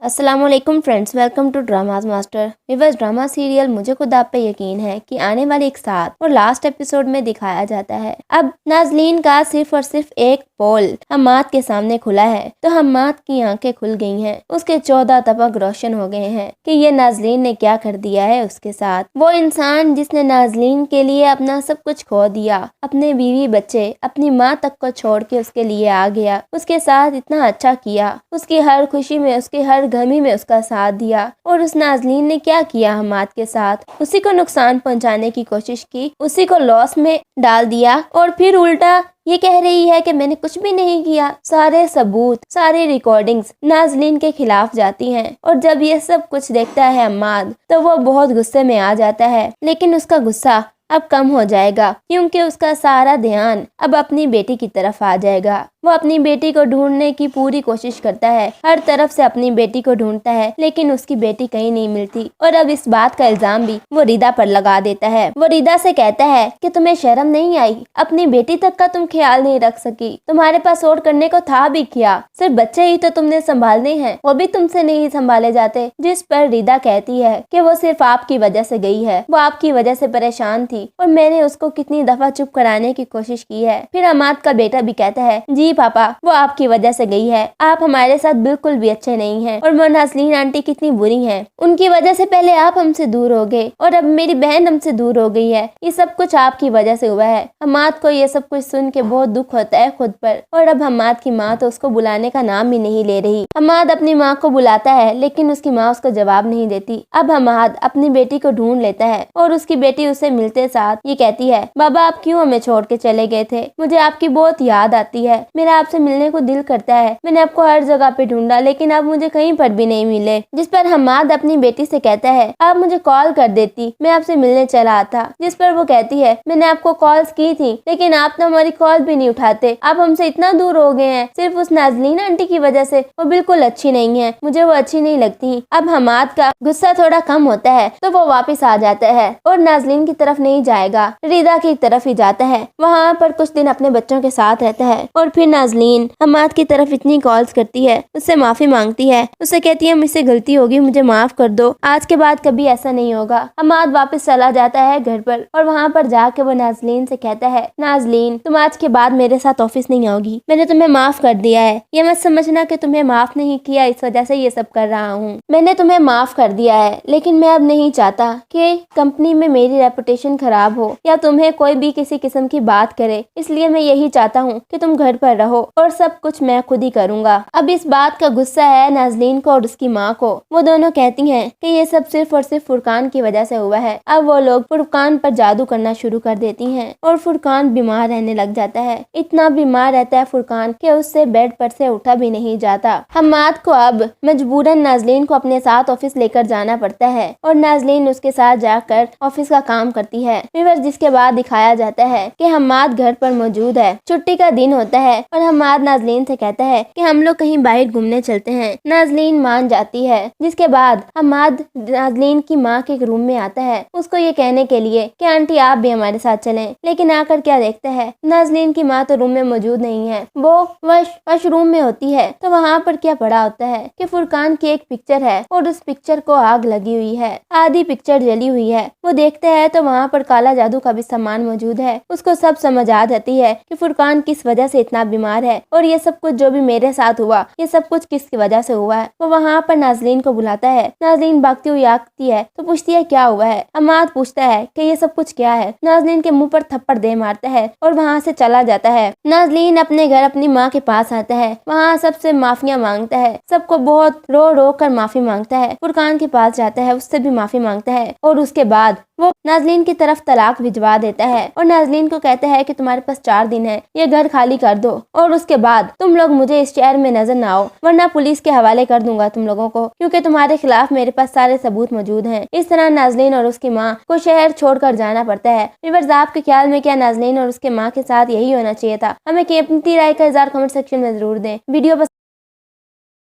अस्सलाम वालेकुम friends, welcome to dramas master. Viewers, drama serial मुझे खुद आप पे यकीन है कि आने वाले एक साथ और लास्ट एपिसोड में दिखाया जाता है। अब नाजलीन का सिर्फ और सिर्फ एक पोल हम्माद के सामने खुला है तो हम्माद की आंखें खुल गई हैं। उसके 14 तबक रोशन हो गए हैं कि ये नाजलीन ने क्या कर दिया है उसके साथ। वो इंसान जिसने नाजलीन के लिए अपना सब कुछ खो दिया, अपने बीवी बच्चे अपनी माँ तक को छोड़ के उसके लिए आ गया, उसके साथ इतना अच्छा किया, उसकी हर खुशी में उसकी हर गमी में उसका साथ दिया। और उस नाजलीन ने क्या किया हम्माद के साथ? उसी को नुकसान पहुंचाने की कोशिश की, उसी को लॉस में डाल दिया और फिर उल्टा ये कह रही है कि मैंने कुछ भी नहीं किया। सारे सबूत, सारे रिकॉर्डिंग्स नाजलीन के खिलाफ जाती हैं। और जब ये सब कुछ देखता है हम्माद तो वो बहुत गुस्से में आ जाता है, लेकिन उसका गुस्सा अब कम हो जाएगा क्योंकि उसका सारा ध्यान अब अपनी बेटी की तरफ आ जाएगा। वो अपनी बेटी को ढूंढने की पूरी कोशिश करता है, हर तरफ से अपनी बेटी को ढूंढता है, लेकिन उसकी बेटी कहीं नहीं मिलती। और अब इस बात का इल्जाम भी वो रिदा पर लगा देता है। वो रिदा से कहता है कि तुम्हें शर्म नहीं आई, अपनी बेटी तक का तुम ख्याल नहीं रख सकी, तुम्हारे पास और करने को था भी क्या, सिर्फ बच्चे ही तो तुमने संभालने हैं, वो भी तुमसे नहीं संभाले जाते। जिस पर रिदा कहती है कि वो सिर्फ आपकी वजह से गई है, वो आपकी वजह से परेशान थी और मैंने उसको कितनी दफा चुप कराने की कोशिश की है। फिर हम्माद का बेटा भी कहता है, जी पापा, वो आपकी वजह से गई है, आप हमारे साथ बिल्कुल भी अच्छे नहीं हैं और वो नाजलीन आंटी कितनी बुरी हैं, उनकी वजह से पहले आप हमसे दूर हो गए और अब मेरी बहन हमसे दूर हो गई है, ये सब कुछ आपकी वजह से हुआ है। हम्माद को ये सब कुछ सुन के बहुत दुख होता है खुद पर। और अब हम्माद की माँ तो उसको बुलाने का नाम भी नहीं ले रही। हम्माद अपनी माँ को बुलाता है लेकिन उसकी माँ उसको जवाब नहीं देती। अब हम्माद अपनी बेटी को ढूंढ लेता है और उसकी बेटी उसे मिलते साथ ये कहती है, बाबा आप क्यों हमें छोड़ के चले गए थे, मुझे आपकी बहुत याद आती है, मेरा आपसे मिलने को दिल करता है, मैंने आपको हर जगह पे ढूंढा लेकिन आप मुझे कहीं पर भी नहीं मिले। जिस पर हम्माद अपनी बेटी से कहता है, आप मुझे कॉल कर देती, मैं आपसे मिलने चला आता। जिस पर वो कहती है, मैंने आपको कॉल्स की थी लेकिन आप तो हमारी कॉल भी नहीं उठाते, आप हमसे इतना दूर हो गए हैं सिर्फ उस नाजलीन आंटी की वजह से, वो बिल्कुल अच्छी नहीं है, मुझे वो अच्छी नहीं लगती। अब हम्माद का गुस्सा थोड़ा कम होता है तो वो वापिस आ जाता है और नाजलीन की तरफ नहीं जाएगा, रिदा की तरफ ही जाता है। वहाँ पर कुछ दिन अपने बच्चों के साथ रहता है और फिर नाजलीन हम्माद की तरफ इतनी कॉल्स करती है, उससे माफी मांगती है, उससे कहती है मुझसे गलती होगी, मुझे माफ कर दो, आज के बाद कभी ऐसा नहीं होगा। हम्माद वापस चला जाता है घर पर और वहाँ पर जाके वो नाजलीन से कहता है, नाजलीन तुम आज के बाद मेरे साथ ऑफिस नहीं आओगी, मैंने तुम्हें माफ कर दिया है, ये मत समझना कि तुम्हें माफ नहीं किया इस वजह से ये सब कर रहा हूँ, मैंने तुम्हें माफ कर दिया है लेकिन मैं अब नहीं चाहता कि कंपनी में मेरी रेपुटेशन खराब हो या तुम्हें कोई भी किसी किस्म की बात करे, इसलिए मैं यही चाहता हूँ कि तुम घर पर रहो और सब कुछ मैं खुद ही करूँगा। अब इस बात का गुस्सा है नाजलीन को और उसकी माँ को। वो दोनों कहती हैं कि ये सब सिर्फ और सिर्फ फुरकान की वजह से हुआ है। अब वो लोग फुरकान पर जादू करना शुरू कर देती हैं और फुरकान बीमार रहने लग जाता है। इतना बीमार रहता है फुरकान कि उससे बेड पर से उठा भी नहीं जाता। हम्माद को अब मजबूरन नाजलीन को अपने साथ ऑफिस लेकर जाना पड़ता है और नाजलीन उसके साथ जाकर ऑफिस का काम करती है। जिसके बाद दिखाया जाता है कि हम्माद घर पर मौजूद है, छुट्टी का दिन होता है और हम्माद नाजलीन से कहता है कि हम लोग कहीं बाहर घूमने चलते हैं। नाजलीन मान जाती है, जिसके बाद हम्माद नाजलीन की माँ के रूम में आता है उसको ये कहने के लिए कि आंटी आप भी हमारे साथ चलें, लेकिन आकर क्या देखता है नाजलीन की माँ तो रूम में मौजूद नहीं है, वो वॉशरूम में होती है। तो वहाँ पर क्या पड़ा होता है कि फुरकान की एक पिक्चर है और उस पिक्चर को आग लगी हुई है, आधी पिक्चर जली हुई है। वो देखता है तो वहाँ पर काला जादू का भी सामान मौजूद है। उसको सब समझ आ जाती है कि फुरकान किस वजह से इतना बीमार है और ये सब कुछ जो भी मेरे साथ हुआ ये सब कुछ किसकी वजह से हुआ है। वो वहाँ पर नाजलीन को बुलाता है, नाजलीन भागती हुई आती है तो पूछती है क्या हुआ है। हम्माद पूछता है कि ये सब कुछ क्या है। नाजलीन के मुंह पर थप्पड़ दे मारता है और वहाँ से चला जाता है। नाजलीन अपने घर अपनी माँ के पास आता है, वहाँ सबसे माफिया मांगता है, सबको बहुत रो रो कर माफी मांगता है। फुरकान के पास जाता है, उससे भी माफी मांगता है और उसके बाद वो नाजलीन की तरफ तलाक भिजवा देता है और नाजलीन को कहता है कि तुम्हारे पास 4 दिन है, ये घर खाली कर दो और उसके बाद तुम लोग मुझे इस शहर में नजर ना आओ वरना पुलिस के हवाले कर दूंगा तुम लोगों को, क्योंकि तुम्हारे खिलाफ मेरे पास सारे सबूत मौजूद हैं। इस तरह नाजलीन और उसकी माँ को शहर छोड़कर जाना पड़ता है। व्यूअर्स, आपके ख्याल में क्या नाजलीन और उसके माँ के साथ यही होना चाहिए था? हमें अपनी राय का इज़हार कमेंट सेक्शन में जरूर दें। वीडियो